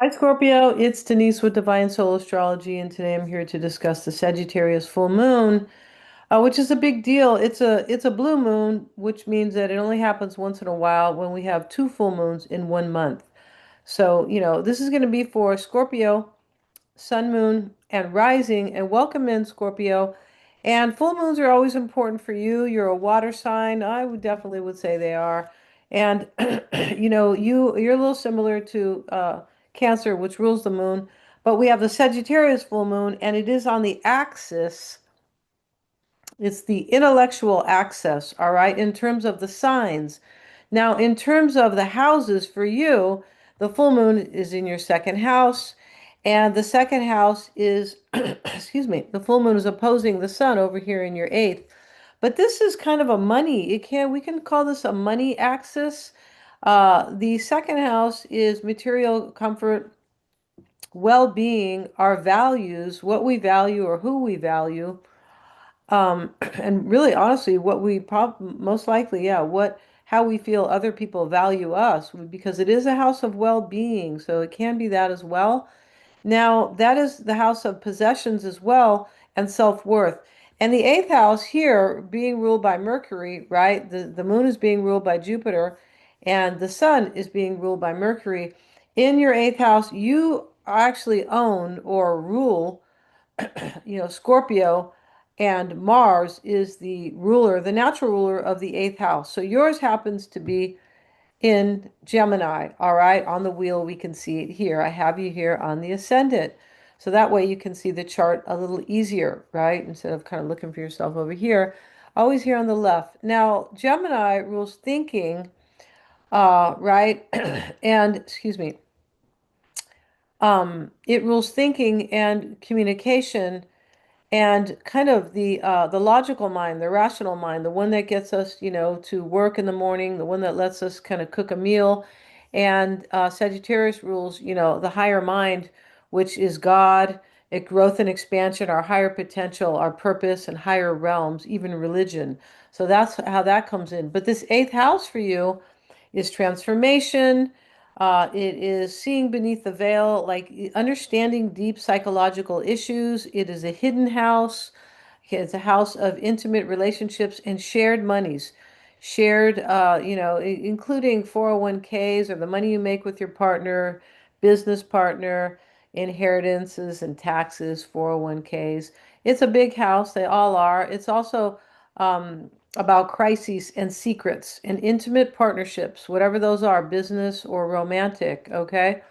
Hi Scorpio, it's Denise with Divine Soul Astrology, and today I'm here to discuss the Sagittarius full moon, which is a big deal. It's a blue moon, which means that it only happens once in a while when we have two full moons in 1 month. So, this is going to be for Scorpio, sun, moon, and rising, and welcome in Scorpio. And full moons are always important for you. You're a water sign. I would definitely would say they are. And you're a little similar to Cancer, which rules the moon, but we have the Sagittarius full moon, and it is on the axis. It's the intellectual axis, all right, in terms of the signs. Now, in terms of the houses for you, the full moon is in your second house, and the second house is, excuse me, the full moon is opposing the sun over here in your eighth. But this is kind of a money. We can call this a money axis. The second house is material comfort, well-being, our values, what we value or who we value. And really, honestly, what we most likely, yeah, how we feel other people value us, because it is a house of well-being, so it can be that as well. Now, that is the house of possessions as well and self-worth. And the eighth house here being ruled by Mercury, right? The moon is being ruled by Jupiter, and the sun is being ruled by Mercury. In your eighth house, you actually own or rule, Scorpio, and Mars is the ruler, the natural ruler of the eighth house. So yours happens to be in Gemini, all right? On the wheel, we can see it here. I have you here on the ascendant. So that way you can see the chart a little easier, right? Instead of kind of looking for yourself over here, always here on the left. Now, Gemini rules thinking, right? And excuse me, it rules thinking and communication and kind of the logical mind, the rational mind, the one that gets us, to work in the morning, the one that lets us kind of cook a meal. And Sagittarius rules, the higher mind, which is God, growth and expansion, our higher potential, our purpose, and higher realms, even religion. So that's how that comes in. But this eighth house for you is transformation. It is seeing beneath the veil, like understanding deep psychological issues. It is a hidden house. It's a house of intimate relationships and shared monies. Shared, including 401ks or the money you make with your partner, business partner, inheritances and taxes, 401ks. It's a big house. They all are. It's also about crises and secrets and intimate partnerships, whatever those are, business or romantic, okay?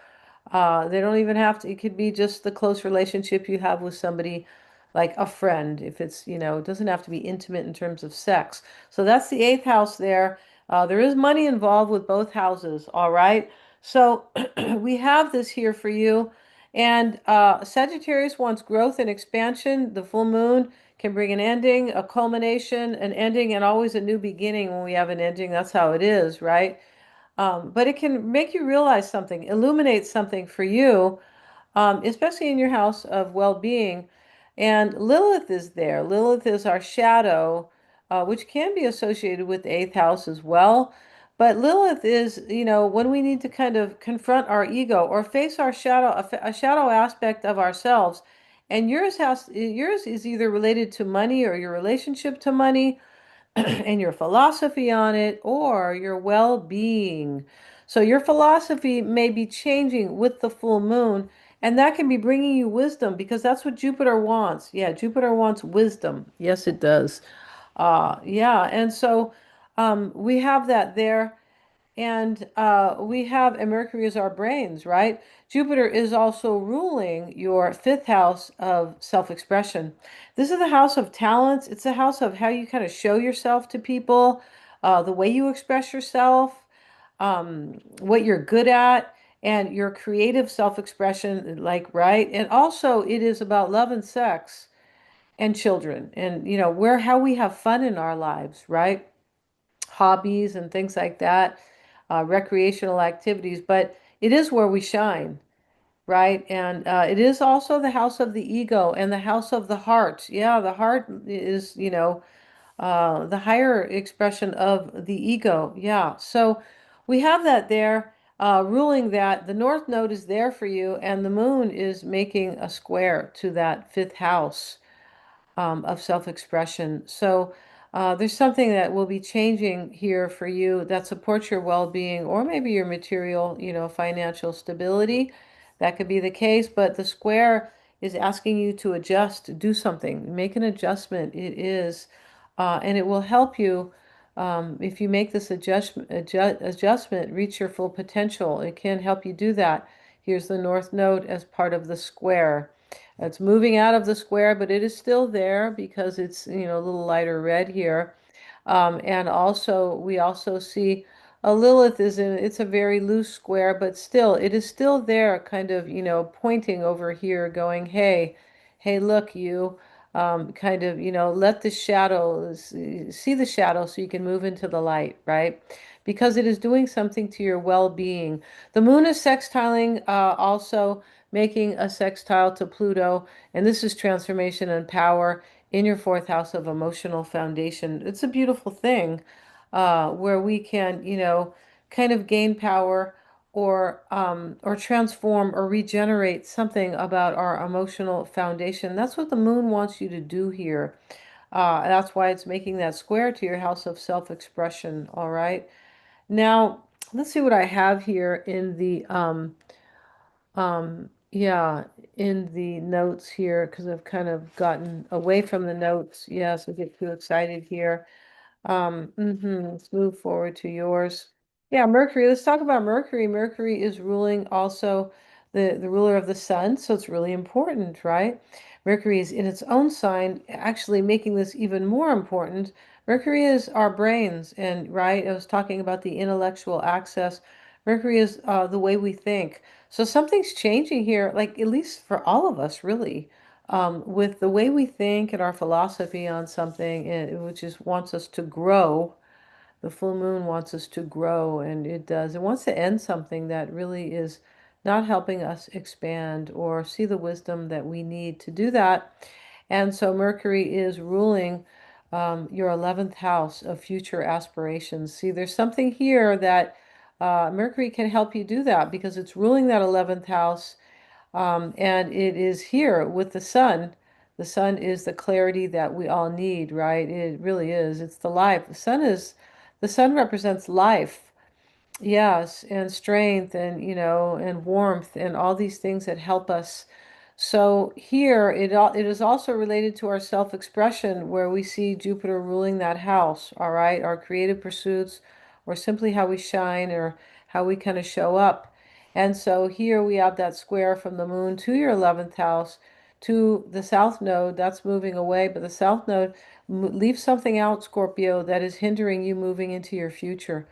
They don't even have to, it could be just the close relationship you have with somebody like a friend, if it's, it doesn't have to be intimate in terms of sex. So that's the eighth house there. There is money involved with both houses, all right? So we have this here for you. And Sagittarius wants growth and expansion. The full moon can bring an ending, a culmination, an ending, and always a new beginning when we have an ending. That's how it is, right? But it can make you realize something, illuminate something for you, especially in your house of well-being. And Lilith is there. Lilith is our shadow, which can be associated with the eighth house as well. But Lilith is, when we need to kind of confront our ego or face our shadow, a shadow aspect of ourselves. And yours is either related to money or your relationship to money and your philosophy on it or your well-being. So your philosophy may be changing with the full moon, and that can be bringing you wisdom because that's what Jupiter wants. Yeah, Jupiter wants wisdom. Yes, it does. Yeah, and so we have that there. And we have, and Mercury is our brains, right? Jupiter is also ruling your fifth house of self-expression. This is the house of talents. It's the house of how you kind of show yourself to people, the way you express yourself, what you're good at, and your creative self-expression, like, right? And also, it is about love and sex and children, and how we have fun in our lives, right? Hobbies and things like that, recreational activities, but it is where we shine, right? And it is also the house of the ego and the house of the heart. Yeah, the heart is, the higher expression of the ego. Yeah, so we have that there. ruling that the North Node is there for you, and the moon is making a square to that fifth house of self-expression. So there's something that will be changing here for you that supports your well-being or maybe your material, financial stability. That could be the case, but the square is asking you to adjust, do something, make an adjustment. It is, and it will help you if you make this adjustment, reach your full potential. It can help you do that. Here's the North Node as part of the square. It's moving out of the square, but it is still there because it's, a little lighter red here. And also, we also see a Lilith it's a very loose square, but still, it is still there, kind of, pointing over here, going, hey, look, you, kind of, let the shadows, see the shadow so you can move into the light, right? Because it is doing something to your well-being. The moon is sextiling, also making a sextile to Pluto, and this is transformation and power in your fourth house of emotional foundation. It's a beautiful thing where we can, kind of gain power or transform or regenerate something about our emotional foundation. That's what the moon wants you to do here. That's why it's making that square to your house of self-expression. All right. Now, let's see what I have here in the yeah, in the notes here, because I've kind of gotten away from the notes. Yes, I get too excited here. Let's move forward to yours. Yeah, Mercury. Let's talk about Mercury. Mercury is ruling also the ruler of the sun, so it's really important, right? Mercury is in its own sign, actually making this even more important. Mercury is our brains, and right, I was talking about the intellectual access. Mercury is the way we think. So something's changing here, like at least for all of us, really with the way we think and our philosophy on something, which is wants us to grow. The full moon wants us to grow, and it does. It wants to end something that really is not helping us expand or see the wisdom that we need to do that. And so Mercury is ruling your 11th house of future aspirations. See, there's something here that Mercury can help you do that because it's ruling that 11th house and it is here with the sun. The sun is the clarity that we all need, right? It really is. It's the life. The sun represents life. Yes, and strength and, and warmth and all these things that help us. So here it is also related to our self-expression where we see Jupiter ruling that house, all right? Our creative pursuits or simply how we shine or how we kind of show up. And so here we have that square from the moon to your 11th house to the south node. That's moving away, but the south node leaves something out, Scorpio, that is hindering you moving into your future.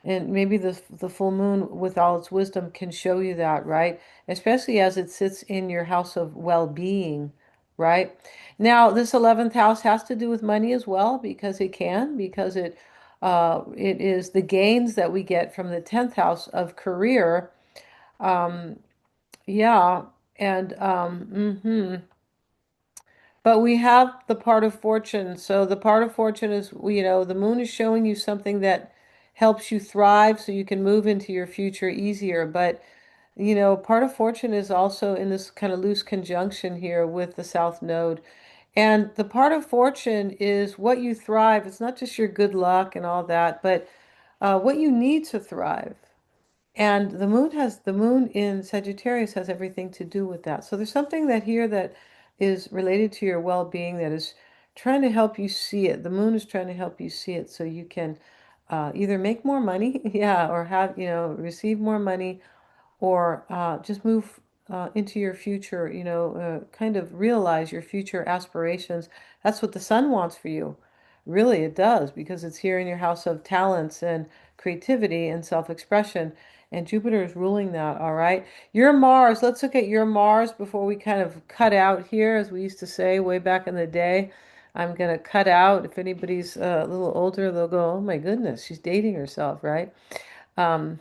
And maybe the full moon with all its wisdom can show you that, right? Especially as it sits in your house of well-being, right? Now, this 11th house has to do with money as well because it is the gains that we get from the 10th house of career. Um, yeah, and but we have the part of fortune. So the part of fortune is, the moon is showing you something that helps you thrive so you can move into your future easier. But, part of fortune is also in this kind of loose conjunction here with the South Node. And the part of fortune is what you thrive. It's not just your good luck and all that, but what you need to thrive. And the moon in Sagittarius has everything to do with that. So there's something that here that is related to your well-being that is trying to help you see it. The moon is trying to help you see it so you can either make more money, yeah, or have, receive more money or just move into your future, kind of realize your future aspirations. That's what the sun wants for you. Really, it does, because it's here in your house of talents and creativity and self-expression. And Jupiter is ruling that, all right? Your Mars, let's look at your Mars before we kind of cut out here, as we used to say way back in the day. I'm going to cut out. If anybody's a little older, they'll go, oh my goodness, she's dating herself, right? Um,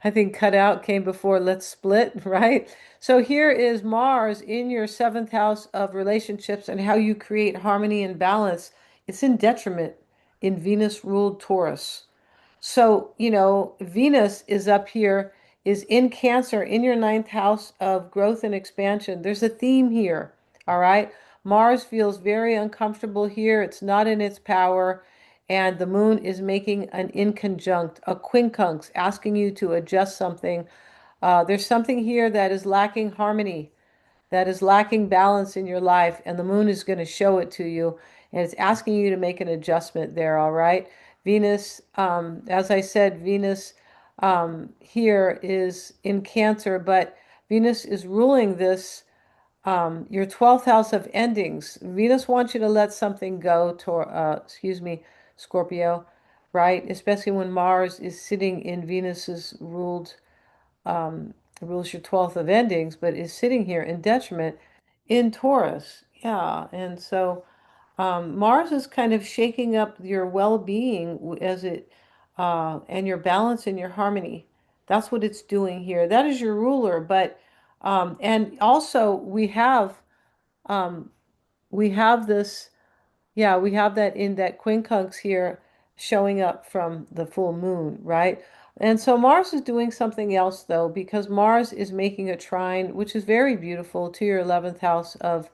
I think cutout came before let's split, right? So here is Mars in your seventh house of relationships and how you create harmony and balance. It's in detriment in Venus ruled Taurus. So, Venus is up here, is in Cancer, in your ninth house of growth and expansion. There's a theme here, all right? Mars feels very uncomfortable here. It's not in its power. And the moon is making an inconjunct, a quincunx, asking you to adjust something. There's something here that is lacking harmony, that is lacking balance in your life, and the moon is going to show it to you, and it's asking you to make an adjustment there, all right? Venus, as I said, Venus here is in Cancer, but Venus is ruling this, your 12th house of endings. Venus wants you to let something go, Scorpio, right? Especially when Mars is sitting in Venus's um, rules your 12th of endings, but is sitting here in detriment in Taurus. Yeah. And so Mars is kind of shaking up your well-being and your balance and your harmony. That's what it's doing here. That is your ruler. And also um, we have this. Yeah, we have that in that quincunx here showing up from the full moon, right? And so Mars is doing something else though, because Mars is making a trine, which is very beautiful, to your 11th house of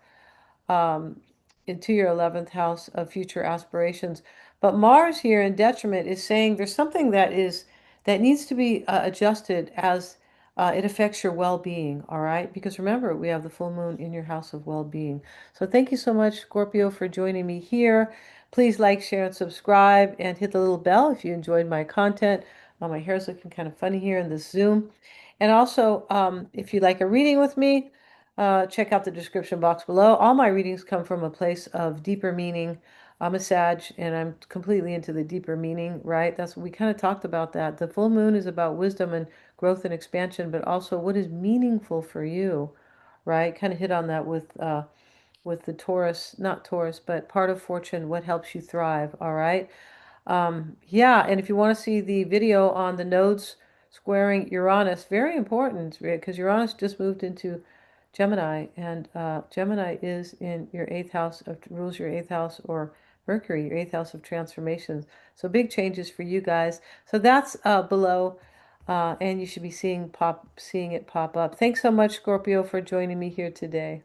um, into your 11th house of future aspirations. But Mars here in detriment is saying there's something that needs to be adjusted as it affects your well-being, all right? Because remember, we have the full moon in your house of well-being. So thank you so much, Scorpio, for joining me here. Please like, share, and subscribe, and hit the little bell if you enjoyed my content. My hair's looking kind of funny here in this Zoom. And also, if you'd like a reading with me, check out the description box below. All my readings come from a place of deeper meaning. I'm a Sag and I'm completely into the deeper meaning, right? That's we kind of talked about that. The full moon is about wisdom and growth and expansion, but also what is meaningful for you, right? Kind of hit on that with the Taurus, not Taurus, but part of fortune, what helps you thrive, all right? Yeah, and if you want to see the video on the nodes squaring Uranus, very important because Uranus just moved into Gemini, and Gemini is in your eighth house of rules your eighth house, or Mercury, your eighth house of transformations. So big changes for you guys. So that's below, and you should be seeing it pop up. Thanks so much, Scorpio, for joining me here today.